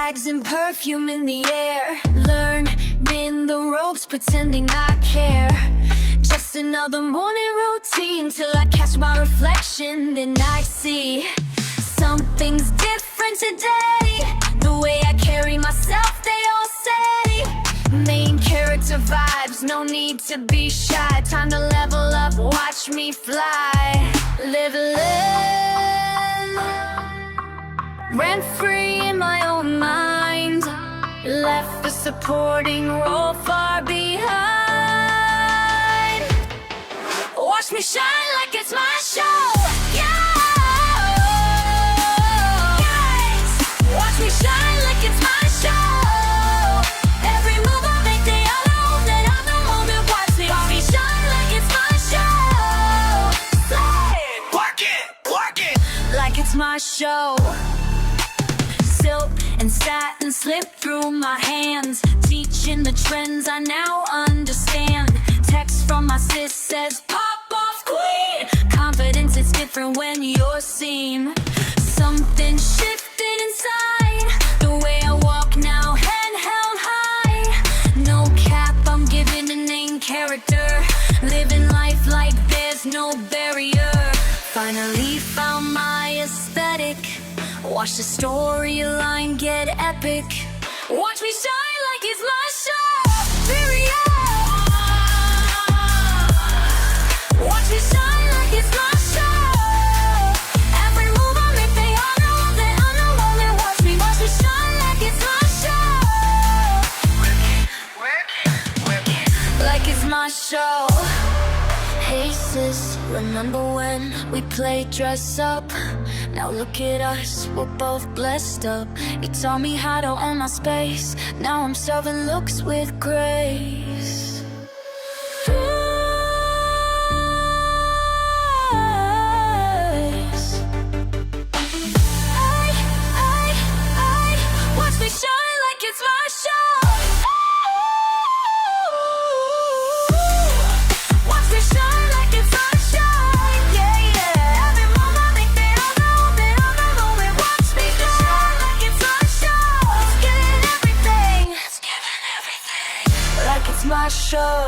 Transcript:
bags and perfume in the air. Learning the ropes, pretending I care. Just another morning routine till I catch my reflection. Then I see something's different today. The way I carry myself, they all say main character vibes, no need to be shy. Time to level up, watch me fly. Live, rent free in my own mind. Left the supporting role far behind. Watch me shine like it's my show. Watch me shine like it's my show. Every move I make, they all know that I'm the moment. Watch me shine like it's my show. Slayyy, work it, like it's my show. Silk and satin slip through my hands, teaching the trends I now understand. Text from my sis says, pop off queen. Confidence is different when you're seen. Something shifted inside, the way I walk now, head held high. No cap, I'm giving a name character, living life like there's no barrier. Finally found my aesthetic, watch the storyline get epic. Watch me shine like it's my show. Period. Watch me shine like it's my show. Every move I make, they all know that I'm the moment. Watch me shine like it's my show. Like it's my show. Hey sis, remember when we played dress up? Now look at us, we're both blessed up. You taught me how to own my space. Now I'm serving looks with grace. Watch me shine like it's my show. Watch me shine like it's my show. Yeah. Every move I make, they all know that I'm the moment. Watch me shine like it's my show. It's giving everything. Like it's my show.